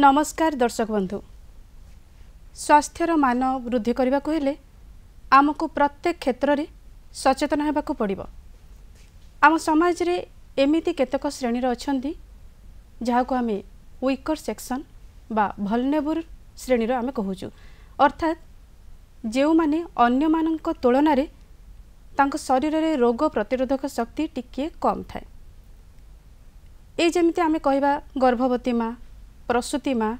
नमस्कार दर्शक बंधु स्वास्थ्यर मान वृद्धि करने को हेले आमको प्रत्येक क्षेत्र में सचेतन होगाक पड़ो। आम समाज रे एमिति केतक श्रेणी अच्छा जहाँ को आम वीकर सेक्शन बा भलनेबल श्रेणी आम कहूँ अर्थात जो माने अन्य मानक तुलन रे तांको शरीर रे रोग प्रतिरोधक शक्ति टिके कम थाए। ये जमीती आम कहवा गर्भवती माँ प्रसूति माँ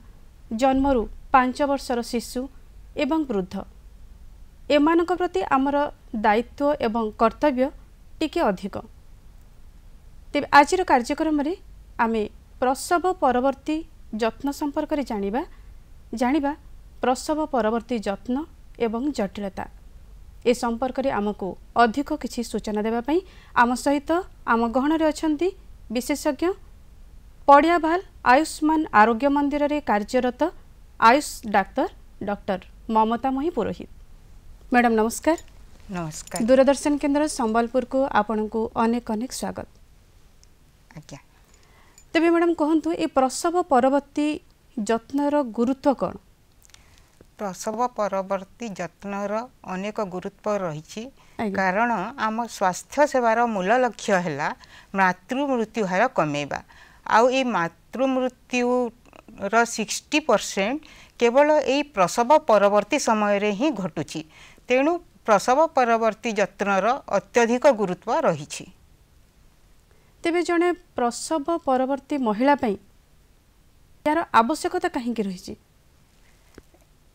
जन्मरू 5 वर्षर शिशु एवं वृद्ध एमानक प्रति आमर दायित्व एवं कर्तव्य टिके अधिक। तेज आज कार्यक्रम रे आमे प्रसव परवर्ती जत्न संपर्क में जानिबा प्रसव परवर्ती जत्न एवं जटिलता ए संपर्क में आमको अधिक किछि सूचना देवाई आम सहित आम गहन रे अछंती विशेषज्ञ पड़ियाभाल आयुष्मान आरोग्य मंदिर रे कार्यरत आयुष डाक्तर डॉक्टर ममतामयी पुरोहित। मैडम नमस्कार। नमस्कार। दूरदर्शन केन्द्र संबलपुर को आपण को अनेक अनेक स्वागत। आज्ञा तेबे मैडम कहतु ए प्रसव परवर्ती जत्नर गुरुत्व कौन? प्रसव परवर्ती जत्नर अनेक गुरुत्व रही कारण आम स्वास्थ्य सेवार मूल लक्ष्य है मातृ मृत्यु हार कमेवा आउ ए मातृ मृत्यु 60% केवल ए प्रसव परवर्ती समय रे ही घटुची। तेणु प्रसव परवर्ती जत्नर अत्यधिक गुरुत्व रही। तेबे जने प्रसव परवर्ती महिला पई यार आवश्यकता कहीं रही?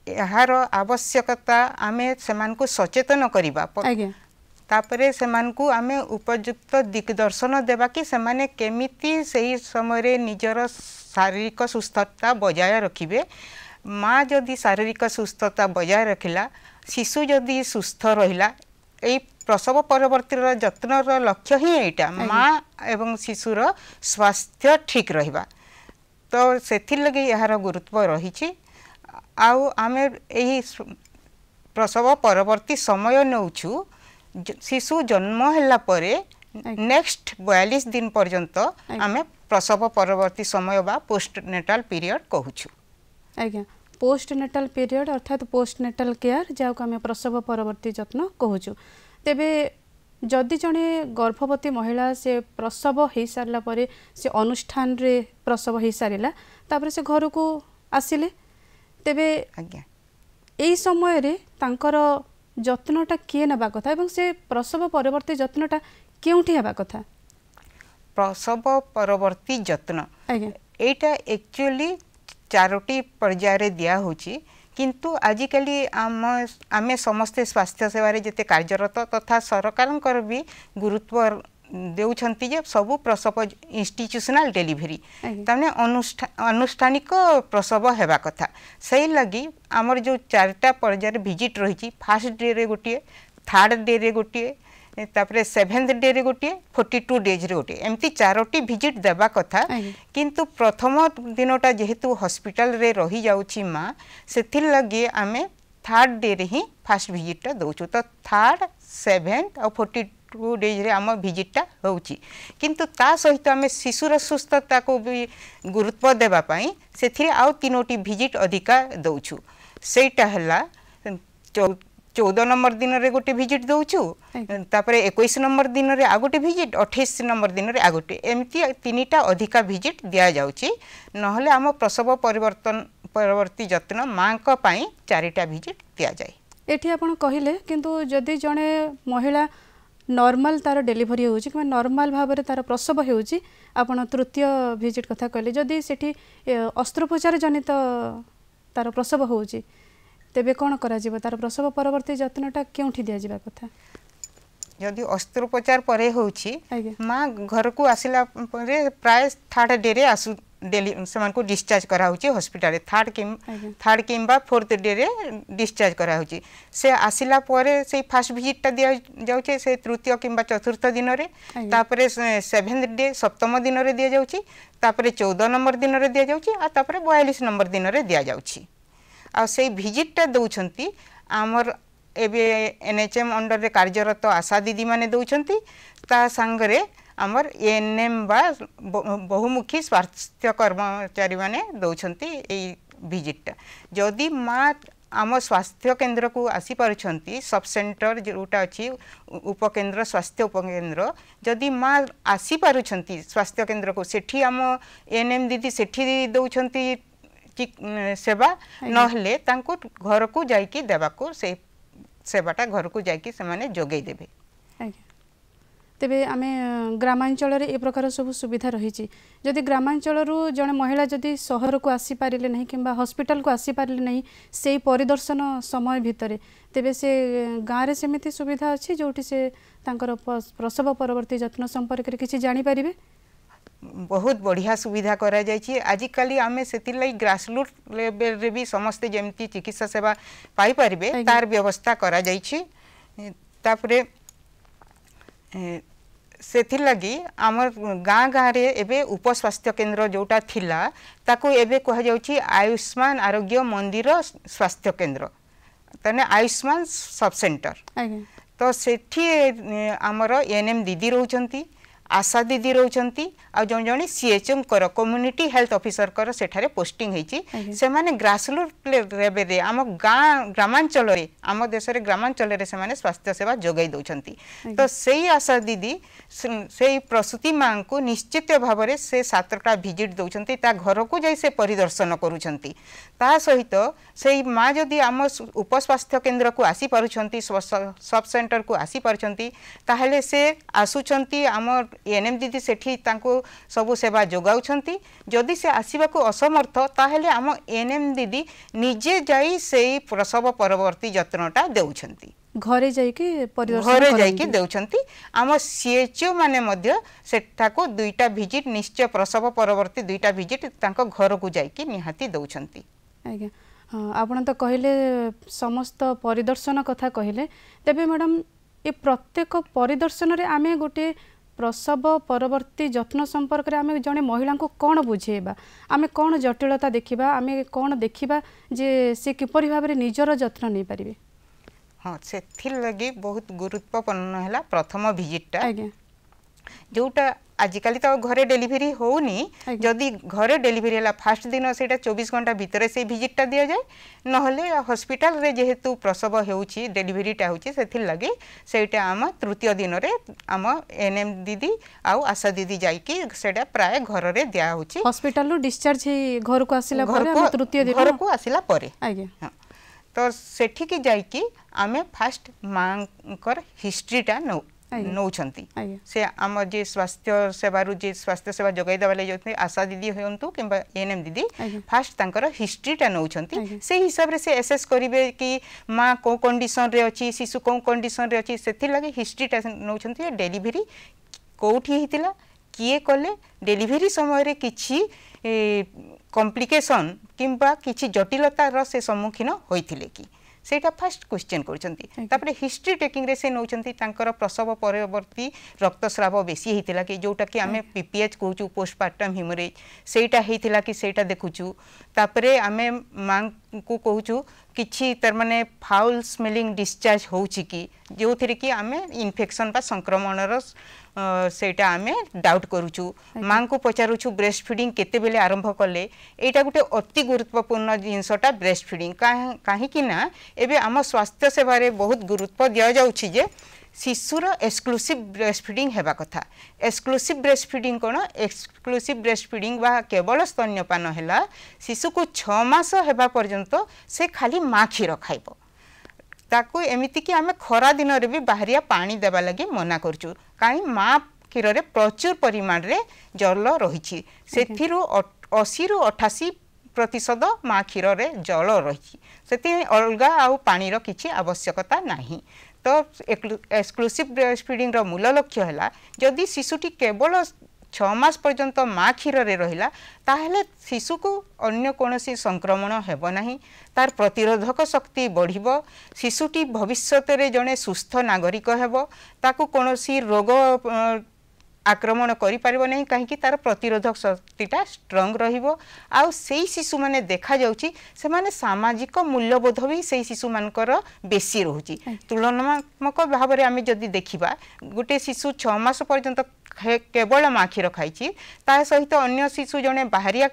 यार आवश्यकता आमे सेमान को सचेतन करिबा तापरे सेमान को आमे उपयुक्त दिग्दर्शन देबा कि सेमाने केमिति सही समय रे निजर शारीरिक सुस्थता बजाय रखिबे। माँ जदि शारीरिक सुस्थता बजाय रखिला शिशु जदि सुस्थ रहिला ए प्रसव परवर्ती जत्नर लक्ष्य ही एटा माँ एवं शिशुर स्वास्थ्य ठीक रहिबा। तो सेथिर लगे यार गुरुत्व रही। आउ आमे एही प्रसव परवर्ती समय नौछु शिशु जन्म हैला परे नेक्स्ट 42 दिन पर्यंत आमे प्रसव परवर्ती समय बा पोस्टनेटाल पीरियड कहूछु। आज्ञा पोस्टनेटाल पीरियड अर्थात पोस्टनेटाल केयर जहाँ को आम प्रसव परवर्ती जत्न कहूँ। तेबे जदि जड़े गर्भवती महिला से प्रसव हो सारा पर से अनुष्ठान रे प्रसव हो सारा तापर से घर को आसिले तेबे आज्ञा यही समय रे तांकर जत्नटा किए नबा कथा एवं से प्रसव परवर्ती जत्नटा केउठी हेबा कथा? प्रसव परवर्ती जत्न एटा एक्चुअली 4टी पर्याय दिया होची किंतु आजिकली आमे समस्ते स्वास्थ्य सेवा रे जेते कार्यरत तथा सरकार भी गुरुत्व देउछंती जे सबु प्रसव इंस्टीट्यूशनल डिलीवरी तने अनुष्ठानिक प्रसव हेबा कथा। सही लगी आमर जो 4टा पर्याय विजिट रही फर्स्ट डे रे गोटे थर्ड डे रे गोटे तापरे 7th डे रे गोटे 42 डेज रे गोटे एमती 4टी विजिट देबा कथा। किंतु प्रथम दिनटा जेहेतु हॉस्पिटल रे रही जाउची माँ सेथिर लगी आमे थर्ड डे रे ही फर्स्ट विजिट दउछु। तो थर्ड 7th और 42 डेज रे आम विजिटा होउची किंतु ता सहित आमे शिशुर सुस्थता को भी गुरुत्व देबा पई सेथिरे आउ 3टी विजिट अधिका दउछु। सेटा हला 14 नंबर दिन रे गोटे विजिट दउछु तापरे 21 नंबर दिन रे आ गोटे विजिट 28 नंबर दिन रे आ गोटे एमती 3टा अधिका विजिट दिया जाउची। नहले आम प्रसव परवर्ती जत्न माँ को पई 4टा विजिट दिया जाय। एठी आपण कहिले किंतु जदि जणे महिला नॉर्मल तार डिलीवरी होउची कि नॉर्मल भाव में तार प्रसव होउची आपण तृतीय विजिट कथा कहले जदि सेठी अस्त्रोपचार जनित तार प्रसव होउची तेबे कौन करा जीव तार प्रसव परवर्ती जत्नटा केउठी दिया जीवा कथा? यदि अस्त्रोपचार परे होउची माँ घर को आसिला परे प्राय थर्ड डे रे आसु डेली समान को डिस्चार्ज करा होची हॉस्पिटल रे थर्ड किंबा फोर्थ डे रे डिस्चार्ज करा होची। से आसिला परे से फर्स्ट विजिट ता दिया जाउचे से तृतीय किंबा चतुर्थ दिन रे तापरे 7th डे सप्तम दिन रे दिया जाउची तापरे 14 नंबर दिन रे दिया जाउची आ तापरे 42 नंबर दिन रे दिया जाउची। आ से विजिट ता दउछंती हमर एबे एनएचएम अंडर रे कार्यरत आशा दीदी माने दउछंती ता संगरे आमर एएनएम बा बहुमुखी स्वास्थ्य कर्मचारी माने दौरान ये भिजिटा जदि माँ आम स्वास्थ्य केन्द्र को आसी पारुछंती सब सेंटर जोटा अच्छी उपकेन्द्र स्वास्थ्य उपकेन्द्र जदि माँ आसी पारुछंती स्वास्थ्य केन्द्र को सेठी आम एएनएम दीदी सेठी दौरान सेवा नहले तांको घर को जाइकी देवाको से सेवाटा घर को जाइकी से माने जोगई देबे। तेबे आमे ग्रामांचल रे ए प्रकार सब सुविधा रही जदि ग्रामांचल जड़े महिला जदि सहर को आसी पारिले नहीं किंबा हॉस्पिटल को आसी पारिले नहीं से परिदर्शन समय भितरे तेबे से गाँव रे सेमिति सुविधा अच्छी जोटी से तांकर प्रसव परवर्ती जत्न संपर्क रे किछि जानि परिबे। बहुत बढ़िया सुविधा करा जायछि आजिकली आमे सेतिर लाई ग्रासरूट लेवल रे भी समस्त जेमती चिकित्सा सेवा पाई परिबे तार व्यवस्था करा जायछि। तापरे सेथिर लगी आमर गाँ गाँ रे एबे उपस्वास्थ्य केन्द्र जोटा थिला ताको एबे कहा जाउछि आयुष्मान आरोग्य मंदिर स्वास्थ्य केन्द्र तने आयुष्मान सब सेंटर तो सेठी आमर एएनएम दीदी रहउछंती आशा दीदी रहउछंती आ जण जणी सीएचएम कर कम्युनिटी हेल्थ ऑफिसर कर सेठारे पोस्टिंग हेछि से माने ग्रासरूट लेवल रे आम गाँ ग्रामांचल रे आम देश रे ग्रामांचल रे से माने स्वास्थ्य सेवा जोगाई दउछंती तो सेही आशा दीदी सेही प्रसूति मां को निश्चित भाव में से 7टा विजिट दउछंती ता घर को जाई से परिदर्शन करूछंती ता सहित सेही मां जदि आम उपस्वास्थ्य केन्द्र को आसी पारुछंती सब सेंटर को आसी पारुछंती ताहले से आसुछंती आम एएनएम दीदी सेठी तांको सबु सेवा जोगाउछंती जदि से आसीबाको असमर्थ ताहले आम एएनएम दीदी निजे जाई सेही प्रसव परवर्ती जत्नटा देउछंती घरे जाइकी देउछंती आम सीएचओ माने मध्य सेठाको 2टा विजिट निश्चय प्रसव परवर्ती 2टा विजिट तांको घर को जाइकी निहाती दउछंती। आज्ञा आपण तो कहले समस्त परिदर्शन कथा कहले तेबे मैडम ए प्रत्येक परिदर्शन रे आमे गोटे प्रसव परवर्ती जत्न संपर्क में आमे जड़े महिला को कौन बुझेबा आमे कौन जटिलता देखिबा आमे कौन देखिबा जे से किपरि भाबरे निजर जत्न नै पारिबे। हाँ से लगी बहुत गुरुत्वपूर्ण है प्रथम भिजिटा जोटा आजिकल तो घरे डेलीवरी होनी जदि घरे डेलीवरी है फास्ट दिन से 24 घंटा भितर से भिजिटा दि जाए नहले हॉस्पिटल रे जेहेतु प्रसव होउची डेलीवरीटा होउची सेथिर लगी सेटा आम तृतीय दिन रे आम एएनएम दीदी आउ आशा दीदी जाइकी सेटा प्राय घर रे दिया होउची हॉस्पिटल रो डिस्चार्ज घर को आसिला परे तृतीय दिन घर को आसिला परे आज्ञा तो सेठी की जाइकी आमे फास्ट मांकर हिस्ट्रीटा नौछंती से आम जे स्वास्थ्य सेवारू जे स्वास्थ्य सेवा जोगाई देवाले जो आशा दीदी होंतु किंबा एएनएम दीदी फास्ट तांकर हिस्ट्रीटा नौछंती से हिसाब रे से एसेस करिवे कि माँ को कंडीशन रे अछि शिशु को कंडीशन रे अछि सेथि लागि हिस्ट्रीटा नौछंती डेलीवरी कोठी हितिला किए कले डेलीवरी समय रे किछि कॉम्प्लिकेशन किंबा किछि जटिलतार से सम्मुखीन होइथिले कि सेटा फर्स्ट क्वेश्चन करछंती तापरे हिस्ट्री टेकिंग रे से नौछंती तांकर प्रसव परवर्ती रक्तस्राव बेसी हेतिला कि जोटा कि आमे पीपीएच कहूचु पोस्टपार्टम हेमोरेज सेटा हेतिला कि सेटा देखुचु तापरे आमे मां को कहूचु किछि तर माने फाउल स्मेलिंग डिस्चार्ज होउची कि जो थेरे कि आमे इन्फेक्शन बा संक्रमणर सेटा आमे डाउट करूचु मां को पचारुचु ब्रेस्ट फीडिंग केते बेले आरंभ कले एटा गुटे अति गुरुत्वपूर्ण जिनसटा ब्रेस्ट फीडिंग काहे कि ना एबे आम स्वास्थ्य सेवा रे बहुत गुरुत्व दिया जाउछि जे शिशुर एक्सक्लूसिव ब्रेस्ट फीडिंग हेबा कथा एक्सक्लूसिव ब्रेस्ट फीडिंग कोन एक्सक्लूसिव ब्रेस्ट फीडिंग बा केवल स्तन्यपान हैला शिशु को 6 मास हेबा पर्यंत से खाली मां क्षीर खाइबो ताको एमिति कि आमे खरा दिन रे भी बाहरिया पानी देबा लगी मना करचु काई मां क्षीर रे प्रचुर परिमाण रे जल रहिछि सेथिरु 80 रु 88% मां क्षीर रे जल रहिछि सेति अलगा आउ पानी रो किछि आवश्यकता नाही तो एक्सक्लूसिव ब्रेस्ट फीडिंग रो मूल लक्ष्य हैला जदि शिशुटी केवल 6 मास पर्यंत मां क्षीर रे रहिला ताहले शिशु को अन्य कोनोसी संक्रमण हेबो नाही तार प्रतिरोधक शक्ति बढ़िबो शिशुटी भविष्यत रे जने सुस्थ नागरिक हेबो ताकू कोनोसी रोग आक्रमण करि परिबो नहीं काहे तार प्रतिरोधक शक्तिटा स्ट्रांग रहिबो आ सेही शिशु माने देखा जाउची से माने सामाजिक मूल्यबोध भी सेही शिशु मानकर बेसी रहउची तुलनात्मक भाव रे आमे जदी देखिबा गुटे शिशु 6 मास पर्यंत केवल माँ क्षीर खाई ता सहित अन्य शिशु जड़े बाहरिया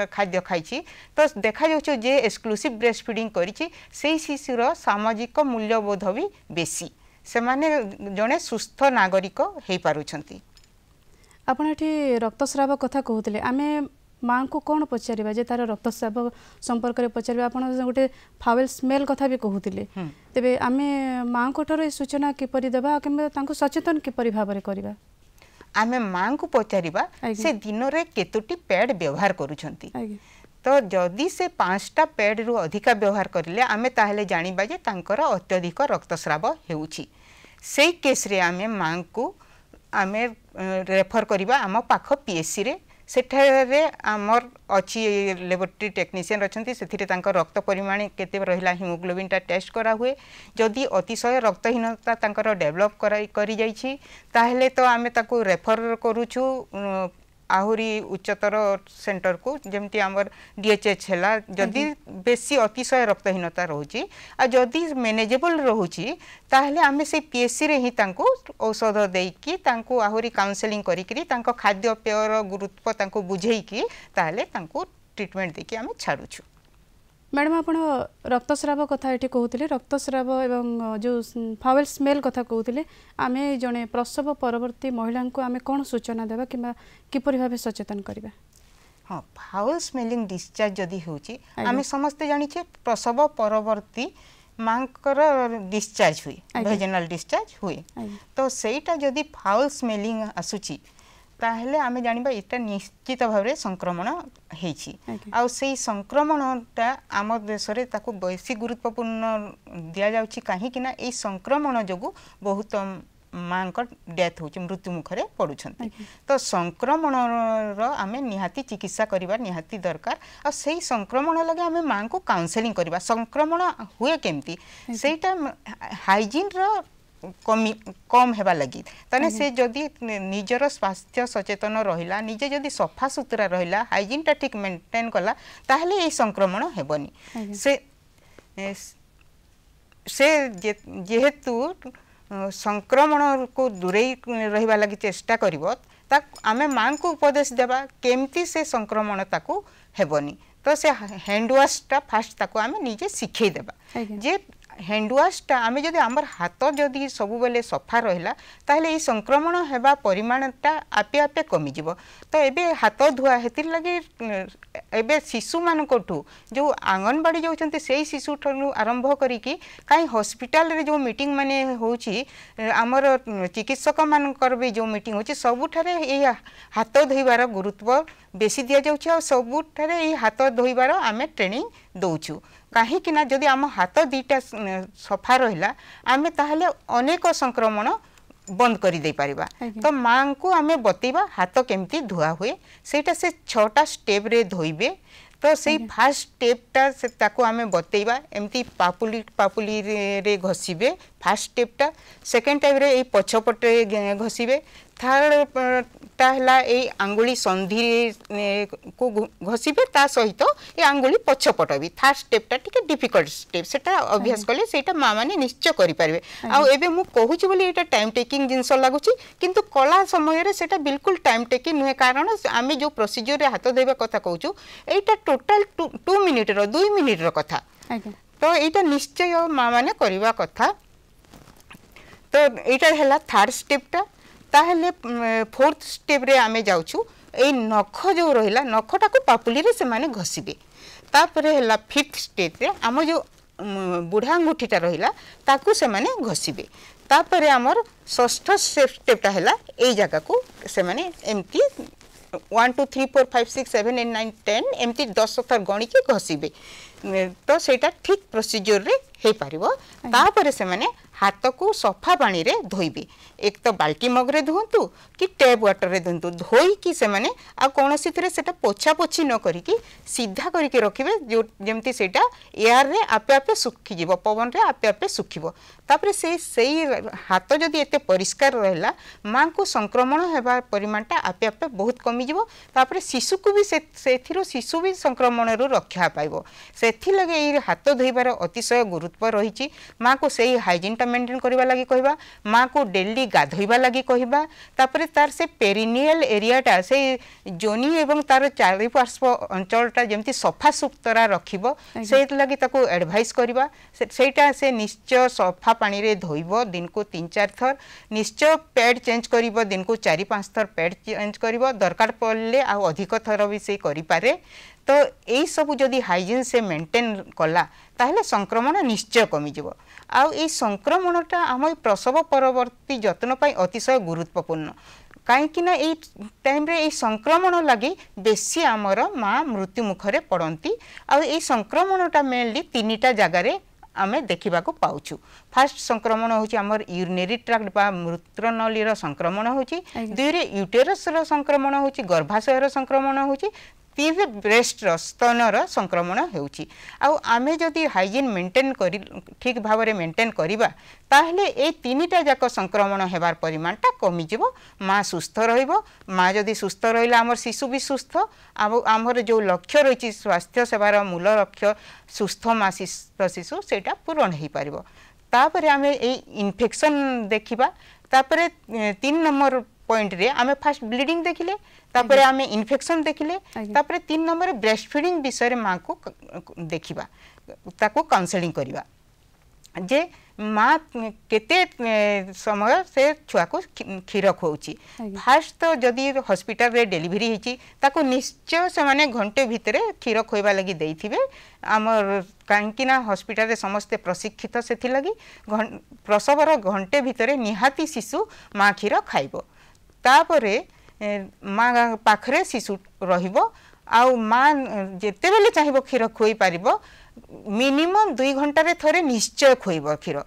खाद्य खाई तो देखा जाउछ जे एक्सक्लूसिव ब्रेस्ट फीडिंग करिछि से शिशुर सामाजिक मूल्यबोध भी बेसी से माने जड़े सुस्थ नागरिक हो पारुछंती। आपण एठी रक्तस्राव कथा कहूतिले आमे माँ को कौन पचार जे तार रक्तस्राव संपर्क में पचार आप गोटे फाउल स्मेल कथा भी कहते तेरे आम माँ को सूचना किपरि देबा कि सचेतन किपरि भाव करबा आमे माँ को पचारिबा से दिन रे केतोटी पैड व्यवहार करूछंती तो जदि से 5टा पैड रु अधिका व्यवहार करले आमे ताहले जानिबा जे तांकर अत्यधिक रक्तस्राव हेउछि से केस रे आमे माँ को आमे रेफर करबा आम पाख पीएससी रे सेठारे आमर अच्छी लेबोरेटरी टेक्नीशियन अच्छी से रक्त परिमाण केते रहिला हिमोग्लोबिन टेस्ट करा हुए जदि अतिशय रक्तहीनता तांकर डेवलप करी जाइछि ताहले तो आमे ताको रेफर करूछु आहुरी उच्चतर सेंटर को जमती आमर डीएचएच है जदि बेसी अतिशय रक्तहीनता रोची आ जदि मैनेजेबल रोची ताहले आमे से पीएससी रे ही तांको औषध देकी तांको आहुरी काउंसलिंग करिकरी तांको खाद्य पेयर गुरुत्व तांको बुझेकी ताहले तांको ट्रीटमेंट देकी आमे छाड़ुछु। मैडम आपण रक्तस्राव कथा ये कहते रक्तस्राव एवं जो फाउल स्मेल कथा कहते आम जड़े प्रसव परवर्ती महिला को आम कौन सूचना देवा कि किपरि भाव सचेतन करबा। हाँ फाउल स्मेलिंग डिस्चार्ज जदि होची आम समस्ते जानिछे प्रसव परवर्ती मांकर डिस्चार्ज हुए वेजिनल डिस्चार्ज हुए तो सेटा जदि फाउल स्मेलिंग आसुची ताहले आमे जानिबा इटा निश्चित भाव में संक्रमण हेछि आ सेही संक्रमणटा आम देश रे ताको बेसी गुरुत्वपूर्ण दिया जाउछि काहे कि ना ए संक्रमण जोगु बहुत माँ का डेथ हो मृत्यु मुखरे पड़ुछंती तो संक्रमण आमे निहाती चिकित्सा करबा निहाती दरकार आ सेही संक्रमण लगे आमे माँ को काउंसलिंग करबा संक्रमण हुए केमती सेटा हाइजीन रो कम हेबा लगी तने से जदि निजर स्वास्थ्य सचेतन रहिला निजे जदि सफा सुतरा रहिला हाइजीन टा ठीक मेंटेन कला ताहले ए संक्रमण हेबनी से जेहेतु संक्रमण को दूरे रहिबा लगी चेष्टा करिवो ता आमे मां को उपदेश देबा केमती से संक्रमण ताको हेबनी तो से हैंड वॉश टा फास्ट ताको आमे निजे सिखै देबा जे हैंड वॉश टा आमे जदि हमर हाथ जदि सब बेले सफा रहिला ताहले ए संक्रमण हेबा परिमाणटा आपे आपे कमी जिवो तो एबे हाथ धुआ हेतिर लगे एबे शिशु मान कोठू जो आंगनबाड़ी जाउछन्ते सेही शिशु ठनु आरंभ करिकी काई हॉस्पिटल रे जो मीटिंग माने होउची हमर चिकित्सक मानकर भी जो मीटिंग होची सबुठारे ए हाथ धोइबार गुरुत्व बेसी दिया जाउची आ सबुठारे ए हाथ धोइबार आमे ट्रेनिंग दउछु कहीं कि ना जदि आम हाथ दीटा सफा रहिला आमे ताहले अनेक संक्रमण बंद कर दे पारिबा तो मां को आमे बतेबा हाथ केमती धुआ हुए सेटा से 6टा स्टेप रे धोइबे तो से फर्स्ट स्टेपटा से ताको आमे बतेबा एमती पापुली रे घसीबे फर्स्ट स्टेपटा सेकंड टाइम रे ए पछपटे घसीबे थर्ड ता हला ए आंगुली संधि को घसीबे ता सहित ए आंगुली पछपट भी थर्ड स्टेपटा टिके डिफिकल्ट स्टेप सेटा अभ्यास कले सेटा माँ माने निश्चय करि पारबे आ एबे मु कहूची बोली एटा टाइम टेकिंग जिंस लागुची किंतु कला समय रे सेटा बिल्कुल टाइम टेकिंग नुहे कारण आमे जो प्रोसीजर रे हाथ देबा कथा कहूचू एटा टोटल 2 मिनिट रो 2 मिनिट रो कथा तो एटा निश्चय माँ माने करबा कथा तो एटा हला थर्ड स्टेपटा ताहले फोर्थ स्टेप रे आमे जाउछु ए नख जो रहिला नखटा को पापुली रे से माने घसीबे तापरे हला फिफ्थ स्टेप रे आम जो बुढ़ा अंगूठीटा रहिला ताकू से माने घसीबे तापरे हमर षष्ठ स्टेपटा हला ए जगह को से माने एमती 1 2 3 4 5 6 7 8 9 10 एमती 10 थर गणी के घसीबे तो सेटा ठीक प्रोसीजर रे हे पारिबो तापरे से माने हाथ को सफा पानी रे धोइबे एक तो बाल्टी मग रे धोंतु कि टैप वाटर रे धोंतु धोई कि से माने आ कोनोसी थरे सेटा पोछा पोछी न करी कि सीधा करी के रखिबे जो जेमती सेटा एयर रे आपे आपे सुखी जीवो पवन रे आपे आपे सुखिबो तापरे सेही हाथ जदि एते परिष्कार रहला मां को संक्रमण हेबा परिमाणटा आपे आपे बहुत कमी जीवो तापरे शिशु को भी सेथिरो शिशु भी संक्रमण रो रक्षा पाइबो सेथि लगे ए हाथ धोइबार अतिशय गुरुत्व रहिछि मां को सेही हाइजीन हाइजीनटा मेंटेन करबा लगी कहबा माँ को डेली गाधोइबा लगी कहबा तापर तार से पेरिनियल एरियाटा से जोनी एवं तार चारिपार्श्व अंचलटा जेमती सफा सुतरा रखिबो से लगी ताको एडवाइस करबा सेटा से निश्चय सफा पानी रे धोइबो दिन को 3-4 थर निश्चय पैड चेंज करिबो दिन को 4-5 थर पैड चेंज करिबो दरकार पड़ले आ अधिक थर भी से करि पारे तो यही सब जदि हाइजीन से मेंटेन कला ताहले संक्रमण निश्चय कमी जिवो आ ए संक्रमणटा आम प्रसव परवर्ती जत्न पई अतिशय गुरुत्वपूर्ण कहीं ना ये टाइम रे संक्रमण लगी बेसी आमर माँ मृत्यु मुखरे पड़ती आई संक्रमणटा मेनली 3टा जगार आमे देखा पाऊँ फास्ट संक्रमण होची आमर यूरिनरी ट्रैक्ट बा मूत्रनली संक्रमण होची दुईरे यूटेरस संक्रमण होची गर्भाशयर संक्रमण होची तीन ब्रेस्ट स्तनर संक्रमण होची आमे जदि हाइजीन मेंटेन करी ठीक भाव में मेंटेन करिबा ताहले ए 3टा जाक संक्रमण हेबार परिमाणटा कमी जिवो माँ सुस्थ रहिबो माँ जदि सुस्थ रहिला आमर शिशु भी सुस्थ आमर जो लक्ष्य रही स्वास्थ्य सेवार मूल लक्ष्य सुस्थ माँ सुस्थ शिशु सेटा पूरण हो पारिबो तापरे आमे ए इन्फेक्शन देखिबा तापरे 3 नंबर पॉइंट रे आमे फास्ट ब्लीडिंग देखिले तापरे आमे इन्फेक्शन देखिले तापरे 3 नंबर ब्रेस्ट फीडिंग विषय माँ को देखिबा ताको काउंसलिंग करिबा जे माँ केते समय से छुआ को क्षीर खुआउची फास्ट तो जदि हॉस्पिटल रे डिलीवरी हिची ताको निश्चय से माने घंटे भितरे क्षीर खुआबा लगी देइथिबे आमर काहेकि ना हॉस्पिटल रे समस्ते प्रशिक्षित सेथि लगी प्रसवर घंटे भितरे निहाती शिशु माँ क्षीर खाइबो तापरे माँ पाखरे शिशु रहिबो आउ माँ जेते बेले चाहिबो क्षीर खुई पारिबो मिनिमम 2 घंटा रे थरे निश्चय खुइबो क्षीर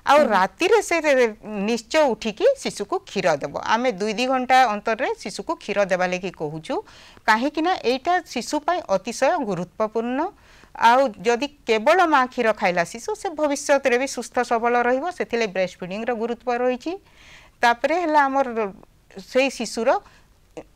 आ राति रे से निश्चय उठिकी शिशु को क्षीर देबो आमे 2 घंटा अंतर रे शिशु को क्षीर देबा लेकी कहूछु काहे कि ना एटा शिशु पई अतिशय गुरुत्वपूर्ण आउ जदि केवल माँ क्षीर खाइला शिशु से भविष्य रे भी सुस्थ सबल रहिबो सेथिले ब्रेस्ट फीडिंग रो गुरुत्व रहिछि तापरे हला हमर से शिशुर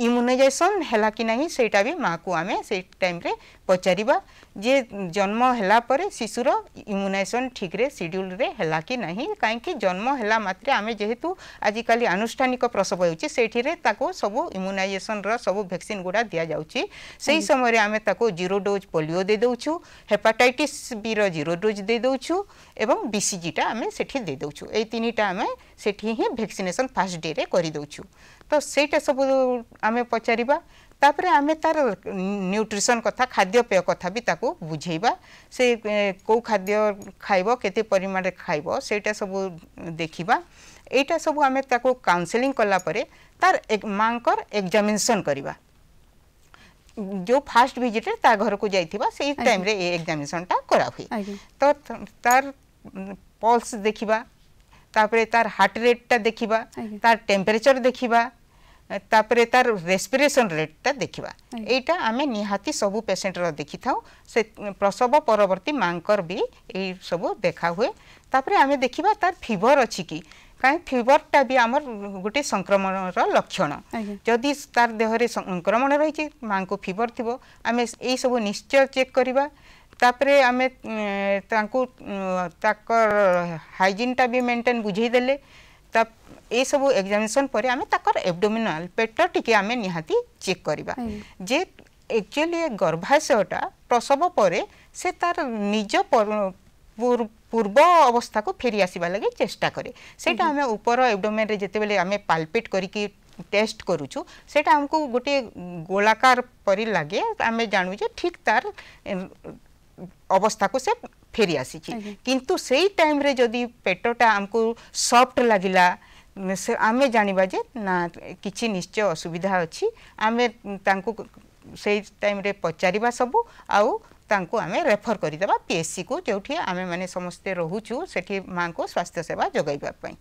इम्यूनाइजेशन हैला कि नहीं सेटा भी माँ को आमे से टाइम रे पचारिबा जे जन्म हैला परे शिशुर इम्यूनाइजेशन ठीक रे शेड्यूल रे हैला कि नहीं काहेकि जन्म हैला मात्रे आमे जेहेतु आजिकाली अनुष्ठानिक प्रसव होउची सेठी रे ताको सब इम्यूनाइजेशन रो सब वैक्सीन गुडा दिया जाउची सेही समय रे आमे ताको 0 डोज पोलियो दे दउछु हेपाटाइटिस बी रो 0 डोज दे दउछु एवं बीसीजी टा आमे सेठी दे दउछु ए तीनीटा आमे सेठी ही वैक्सीनेशन फर्स्ट डे रे करि दउछु तो सेटा सब आमे पचारिबा तापरे आमे तार न्यूट्रिशन कथा खाद्य पेय कथा भी ताको बुझेबा से को खाद्य खाइबो केते परिमाण रे खाइबो सेटा सब देखिबा एटा सब आमे ताको काउंसलिंग कला परे तार एक मांकर एग्जामिनेशन करिबा जो फास्ट विजिट ता घर को जाइथिबा सेही टाइम रे ए एग्जामिनेशन ता करा हुई तो तार पल्स देखिबा तापरे तार हार्ट रेट ता देखिबा तार टेम्परेचर देखिबा तापरे तार रेस्पिरेशन रेट ता देखिबा एटा आमे निहाती सबु पेशेंट रो देखि थाउ से प्रसव परवर्ती मांकर भी ए सब देखा हुए तापरे आमे देखिबा तार फीवर अछि की काहे फीवर टा भी हमर गुटे संक्रमण रो लक्षण जदि तार देह रे संक्रमण रही छि मां को फीवर थिबो आमे ए सब निश्चय चेक करिबा तापरे आमे तांको ताकर हाइजीन टा भी मेंटेन बुझेई देले ता ए सब एग्जामिनेशन पर आमे ताकर एब्डोमिनल पेट टिके आमे निहाती चेक करिबा जे एक्चुअली गर्भाशयटा प्रसव परे से तार निज पूर्व अवस्था को फेरी आसीबा लगे चेष्टा करे सेटा आमे ऊपर एब्डोमेन रे जेते बेले आमे पाल्पेट करिकी टेस्ट करूछु सेटा हमको गोटे गोलाकार परि लागे आमे जानू जे ठीक तार अवस्था को से फेरी आसी किंतु सेही टाइम रे जदि पेटटा हमको सॉफ्ट लागिला से आमे जानिबा जे ना किछि निश्चय असुविधा अछि आमे तांको सेही टाइम रे पचारिबा सब आउ तांको आमे रेफर करि देबा पीएससी को जोठी आमे माने समस्त रहूछु सेठी मां को स्वास्थ्य सेवा जोगाइबा पई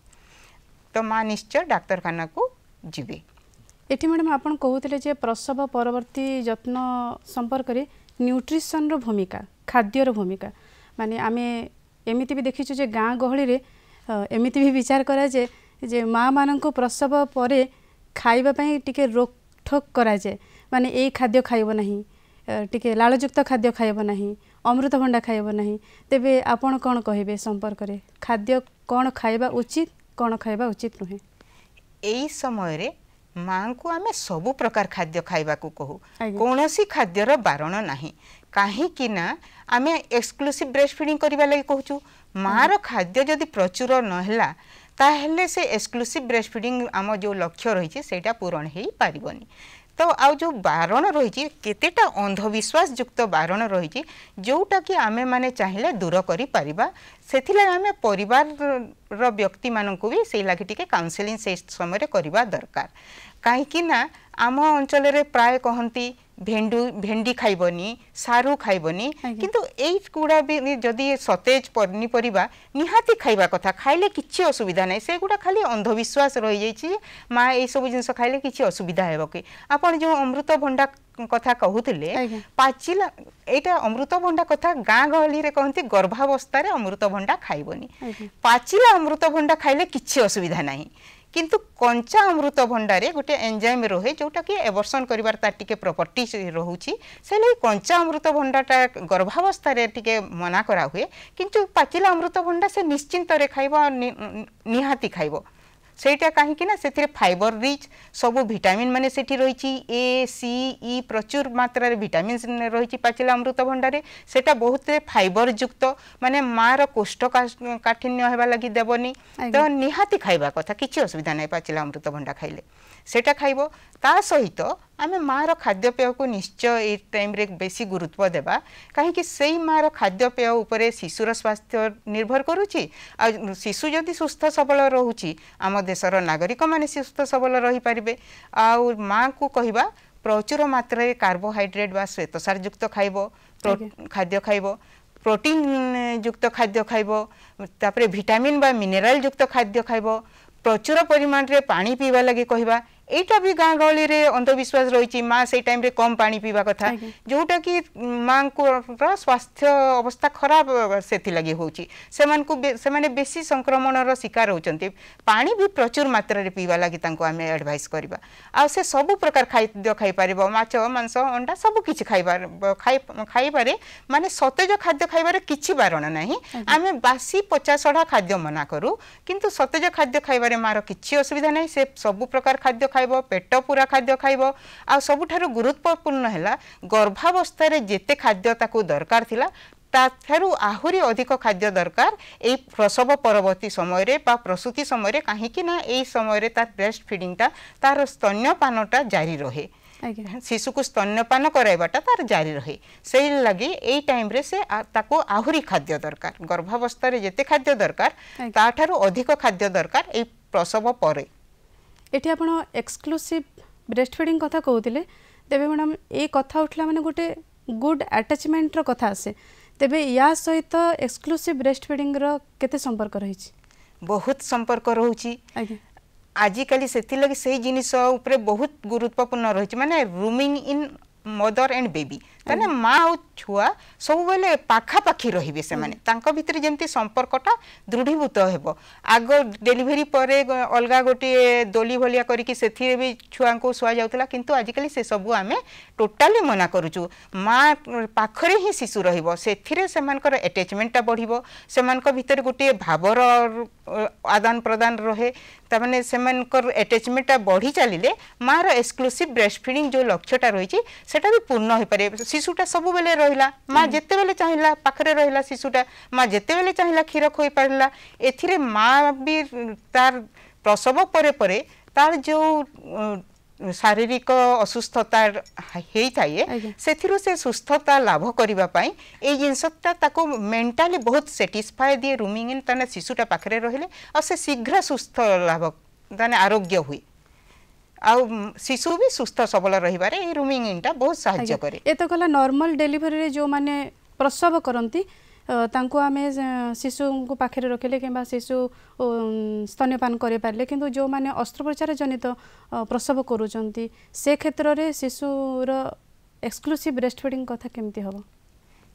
तो मां निश्चय डाक्तरखाना को जिबे एठी मैडम आपण कहउतले जे प्रसव परवर्ती जत्न संपर्क रे न्यूट्रिशन रो भूमिका खाद्य रो भूमिका माने आमे एमिति भी देखिछु जे गाँ गहली रे एमिति भी विचार करा जे माँ माननको प्रसव परे खाइबा पई टिके रोक ठोक करा जे माने ए खाद्य खाइबो नहीं टिके लालयुक्त खाद्य खाइबो नहीं अमृतभंडा खाइबो नहीं तेबे आपण कोन कहिबे संपर्क रे खाद्य कौन खाइबा उचित कौन खाइबा उचित नुहे एई समय रे माँ को आमे सबु प्रकार खाद्य खाइबा को कहू कौनसी खाद्यर बारण नाही कहीं ना आमे एक्सक्लूसिव ब्रेस्ट फीडिंग करबा लागि कहूचु मार खाद्य जदि प्रचुर नहला ताहेले से एक्सक्लूसिव ब्रेस्ट फीडिंग आम जो लक्ष्य रही सेटा पूरण हो पारिबनी तो आउ जो बारण रही केतेटा अंधविश्वास युक्त बारण रही जोटा कि आमे माने चाहिए दूर करि परिबा सेथिला आमे परिवार रो व्यक्ति माननको भी से लागि टिके काउंसलिंग से समय रे करबा दरकार काहेकि ना आम अंचल रे प्राय कहंती भेंडी खाइबनी सारू खाइबनी किंतु एई गुड़ा भी जदि सतेज पनीपरिबा निहाती खाइबा कथा खाइले किछि असुविधा नै से गुड़ा खाली अंधविश्वास रही जाइछि माँ एई सब जिंस खाइले किछि असुविधा हेबो कि आपण जो अमृतभंडा कथा कहूथिले पाचिला एटा अमृतभंडा कथा गाँ गहली रे कहंती गर्भावस्था रे अमृतभंडा खाइबनी पाचिला अमृतभंडा खाइले किछि असुविधा नाही किंतु कंचा अमृतभंडारे गोटे एंजाइम रहे जोटा कि एबर्सन करिवार ता टिके प्रॉपर्टी रहउची से लई कंचा अमृतभंडाटा गर्भावस्था रे टिके मना करा हुए किंतु पाचिला अमृतभंडा से निश्चिंत रे खाइबो निहाती खाइबो सेटा कहीं ना से फाइबर रिच सब विटामिन माने सेठी रही ए सी ई प्रचुर मात्रा रे विटामिन रही पाचिला अमृतभंडारे सेटा बहुत फाइबर युक्त माने मार कोष्ठकाठिन्य हेबा लगी देबनी तो निहाती खाइबा कथा किछि असुविधा नै पाचिला अमृतभंडा खाइले सेटा खाइबो ता सहित आमे मार खाद्यपेय को निश्चय ए टाइम रे बेसी गुरुत्व देबा कहीं कि सेई मार खाद्यपेय उपरे शिशुर स्वास्थ्य निर्भर करूची आ शिशु जदि सुस्थ सबल रहूची आम देशर नागरिक माने सुस्थ सबल रही पारिबे आ माँ को कहिबा प्रचुर मात्रा रे कार्बोहाइड्रेट बा श्वेतसार युक्त खाइबो खाद्य खाइबो प्रोटीन युक्त खाद्य खाइबो तापरे विटामिन बा मिनरल युक्त खाद्य खाइबो प्रचुर परिमाण रे पानी पीवा लगी कहिबा एटा भी गाँ गहली रे अंधविश्वास रही माँ से टाइम रे कम पानी पीवा कथा जोटा कि माँ को स्वास्थ्य अवस्था खराब सेथि लगी होची सेमाने बेसी संक्रमण रो शिकार होचंती पानी भी प्रचुर मात्रा रे पीवा लगी तांको आमे एडवाइस करबा आ से सब प्रकार खाद्य खाई परिबो माछ मांस अंडा सब किछि खाई पारे माने सतेज खाद्य खाइबारे किछि बारण नाही आमे बासी पचा सढ़ा खाद्य मना करू किंतु सतेज खाद्य खाइबारे मार किछि असुविधा नाही से सब प्रकार खाद्य खाइबो पेट पूरा खाद्य खाइबो आ सबुठारु गुरुत्वपूर्ण हैला गर्भावस्था रे जेते खाद्य ताकू दरकार थिला ताथारु आहुरी अधिक खाद्य दरकार ए प्रसव परवर्ती समय रे बा प्रसूति समय रे काहे कि ना ए समय रे तार ब्रेस्ट फीडिंग ता तार स्तन्यपानटा जारी रहे शिशु को स्तन्यपान कराइबाटा तार जारी रहे से लगी ए टाइम रे से ताको आहुरी खाद्य दरकार गर्भावस्था रे जेते खाद्य दरकार ताठारु अधिक खाद्य दरकार ए प्रसव परे एठी आपण एक्सक्लूसिव ब्रेस्ट फीडिंग कथा कहउतिले तेबे मैडम ए कथा उठला माने गोटे गुड अटैचमेंट रो कथा आसे तेबे या सहित एक्सक्लूसिव ब्रेस्ट फीडिंग रो केते संपर्क रहिछि बहुत संपर्क रहउछि आजिकली सेथि लगी सही जिनिस उपरे बहुत गुरुत्वपूर्ण रहिछि माने rooming in mother and baby तने माँ और छुआ सब बेले पाखापाखी रहिबे से माने तांको भितर जेमती संपर्कटा दृढ़ीभूत हेबो आग डेलीवरी परे अलगा गोटे दोली भलिया करिकि सेथि भी छुआ को सुआ जाउतला किंतु आजिकली से सब आमे टोटाली मना करूचु माँ पाखरे ही शिशु रहिबो सेथिरे सेमानकर अटैचमेंटटा बढ़िबो सेमानक भितर गोटे भावर आदान प्रदान रहे तामाने सेमानकर अटैचमेंटटा बढ़ी चलिले मार एक्सक्लूसिव ब्रेस्ट फीडिंग जो लक्ष्यटा रहिछि सेटा भी पूर्ण हो पारे शिशुटा सब बेले रहिला माँ जेते बेले चाहिला पाखरे रहिला शिशुटा माँ जेते बेले चाहिला क्षीर खोई पारिला एथिरे माँ भी तार प्रसव परे परे तार जो शारीरिक असुस्थता हेई थाए सेथिरु से सुस्थता लाभ करिबा पई ए जिंसटा ताको मेंटली बहुत सैटिस्फाई दिए रूमिंग इन तने शिशुटा पाखरे रहिले और से शीघ्र सुस्थ लाभ तने आरोग्य हुई आ शिशु भी सुस्थ सबल रहिबारे ए रूमिंग इनटा बहुत सहायता करे ए तो कला नॉर्मल डिलीवरी रे जो माने प्रसव करंती तांको आमे शिशु को पाखरे रखिले कि शिशु स्तन्यपान करे पारले किंतु जो माने अस्त्रोपचार जनित प्रसव करूचंती से क्षेत्र रे शिशुर एक्सक्लूसिव ब्रेस्ट फीडिंग कथा केमती हबो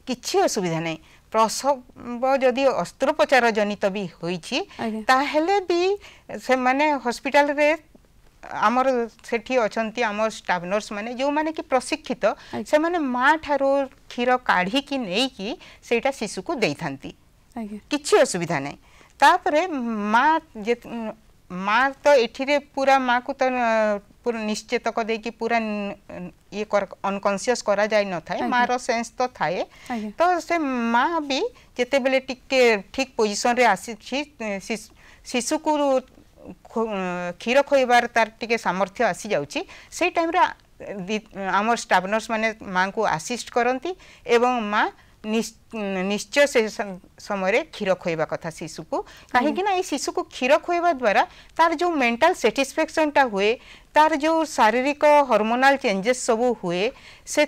किछि असुविधा नै प्रसव जदि अस्त्रोपचार जनित भी होईछि ताहेले भी से माने हॉस्पिटल रे आमर सेठी अछंती आम स्टाफ नर्स माने जो माने कि प्रशिक्षित से माने माँ ठारो क्षीर काढ़ी कि नहीं कि सेटा शिशु को देई थांती किछि असुविधा नै तापरे माँ तो एठिरे पूरा माँ को तो पूरा निश्चेतक देकी पूरा ये अनकॉन्शियस करा जाय न थाए माँ रो सेंस तो थाए तो से माँ भी जेते बेले टिके ठीक पोजीशन रे आसी शिशु को क्षीर खोइबार तार टिके सामर्थ्य आसी जाउची से टाइम रे आमर स्टाफ नर्स माने माँ को असिस्ट करती एवं माँ निश्चय से समय क्षीर खोइबा कथा शिशु को कहीं ना ये शिशु को क्षीर खोइबा द्वारा तार जो मेंटल सेटिस्फेक्शन टा हुए तार जो शारीरिक हार्मोनल चेंजेस सब हुए से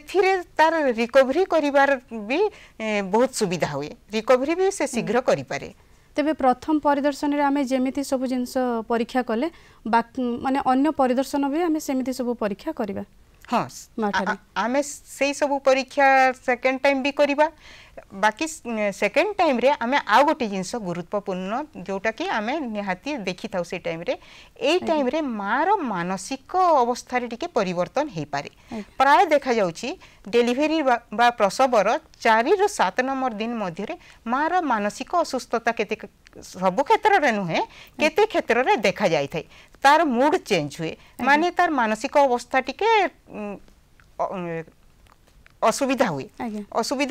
तार रिकवरी करिवार भी बहुत सुविधा हुए रिकवरी भी से शीघ्र करि पारे। तेबे प्रथम परिदर्शन रे आमे जेमिति सब जिंस परीक्षा कले माने अन्य परिदर्शन भी आमे सेमिति सब परीक्षा करिबा। हाँ आमे से सब परीक्षा सेकेंड टाइम भी करिबा बाकी सेकेंड टाइम रे आमे आ गोटे जिंस गुरुत्वपूर्ण जोटा कि आमे निहाती देखि थाउ से टाइम रे ए टाइम रे मार मानसिक अवस्था रे टिके परिवर्तन हे पारे प्राय देखा जाउची डेलीवरी बा प्रसवर 4 रु 7 नंबर दिन मध्य रे मार मानसिक असुस्थता केते सब क्षेत्र रे नुहे केते क्षेत्र रे देखा जाई थाई तार मूड चेंज हुए माने तार मानसिक अवस्था टिके असुविधा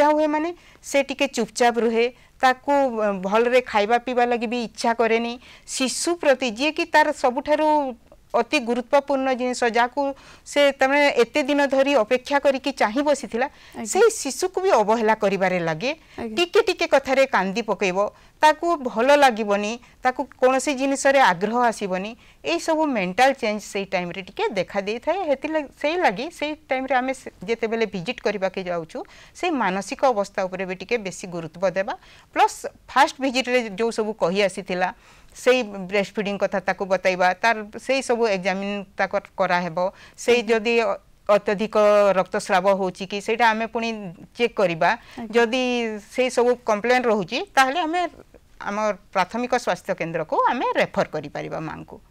हुए माने से टिके चुपचाप रुहे ताकू भल रे खाइबा पीबा लगी भी इच्छा करेनी शिशु प्रति जे कि तार सबुठारु अति गुरुत्वपूर्ण जिनस जाकू से तमे एते दिन धरी अपेक्षा करिकी चाहि बसिथिला से शिशु को भी अवहेला करिबारे लागे टिके टिके कथारे कांदी पकेइबो ताकू भलो लागिबनी ताकू कोनोसी जिनिस रे आग्रह आसीबनी ए सब मेंटल चेंज से टाइम रे टिके देखा दे थाए हेति से लगी से टाइम रे आमे जेते बेले विजिट करबा के जाउछु से मानसिक अवस्था ऊपर भी टिके बेसी गुरुत्व देबा प्लस फास्ट विजिट रे जो सब कहि आसीथिला से ब्रेस्ट फीडिंग कथा ताकू बताइबा तार से सब एग्जामिन ताक करा हेबो से जदी अत्यधिक रक्तस्राव होची कि सेटा आमे पुनी चेक करिबा जदी से सब कंप्लेन रहूची ताहले आमे हमर प्राथमिक स्वास्थ्य केंद्र को आमे रेफर करि परिबा मां को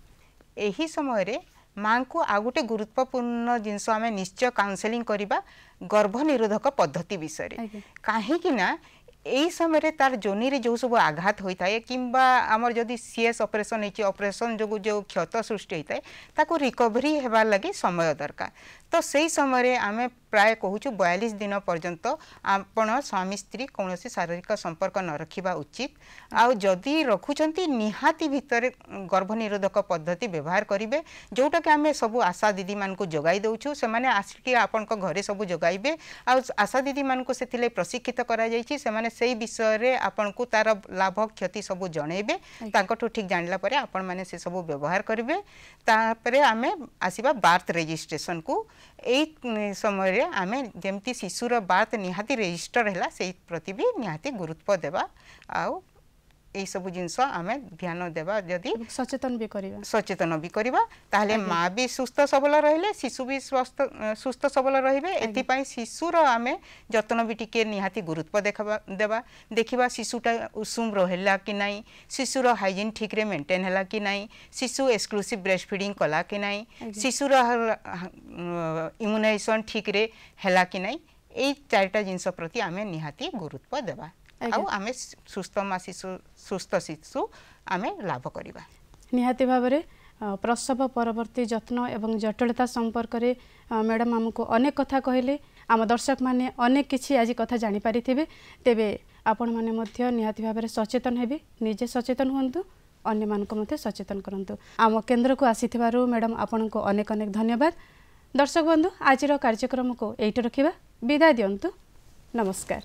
एही समय रे मां को आ गोटे गुरुत्वपूर्ण जिंस आमे निश्चय काउंसलिंग करिबा गर्भ निरोधक पद्धति विषय रे काहे कि ना एई समय रे तार जोनी रे जो सब आघात होता है किंबा आमर जदि सीएस ऑपरेशन होची ऑपरेशन जो क्षत सृष्टि होता है ताको रिकवरी हेबार लगी समय दरकार तो सही समय रे आमे प्राय कहूछु 42 दिन पर्यंत आपण स्वामी स्त्री कौनसी शारीरिक संपर्क न रखिबा उचित आउ जदि रखुचंती निहाती भितर गर्भ निरोधक पद्धति व्यवहार करिवे जोटा कि आमे सब आशा दीदी मान को जोगाई दउछु से माने आसिकी आपण को घरे सब जोगाइबे आउ आशा दीदी मान को सेथिले प्रशिक्षित करा जायछि से माने सेही विषय रे आपण को तार लाभ क्षति सब जणेबे तांकठो ठीक जानला परे आपण माने से सब व्यवहार करिवे तापरे आमे आसीबा बार्थ रजिस्ट्रेशन को एई समय रे आमे जेमती शिशुर बार्थ निहाती रजिस्टर हैला सेही प्रति भी निहाती गुरुत्व देबा आउ ए सब जिंस आमे ध्यान देबा जदी सचेतन भी करिबा ताहले माँ भी सुस्थ सबल रहिले शिशु भी सुस्थ सबल रहिबे एति पई शिशुर आमे जतन भी टिके निहाती गुरुत्व देबा देखिबा शिशुटा उषुम रहला कि नाही शिशुर हाइजीन ठीक रे मेंटेन हैला कि नाही शिशु एक्सक्लूसिव ब्रेस्ट फीडिंग कला कि नाही शिशुर इम्यूनाइजेशन ठीक रे हैला कि नाही ए चारटा जिंस प्रति आमे निहाती गुरुत्व देबा आउ आमे सुस्थ मा शिशु सुस्थ शिशु आमे लाभ करिबा निहाती भाबरे प्रसव परवर्ती जत्न एवं जटिलता संपर्क रे मैडम हमको अनेक कथा कहले आम दर्शक माने अनेक किछि आज कथा जानि पारिथिबे तेबे आपण माने मध्य निहाती भाबरे सचेतन हेबे निजे सचेतन हुंतु अन्य मानको मते सचेतन करंतु आम केंद्र को आसीथिबारु मैडम आपनको अनेक अनेक धन्यवाद दर्शक बंधु आजिर कार्यक्रम को एइट रखिबा विदाय दियंतु नमस्कार।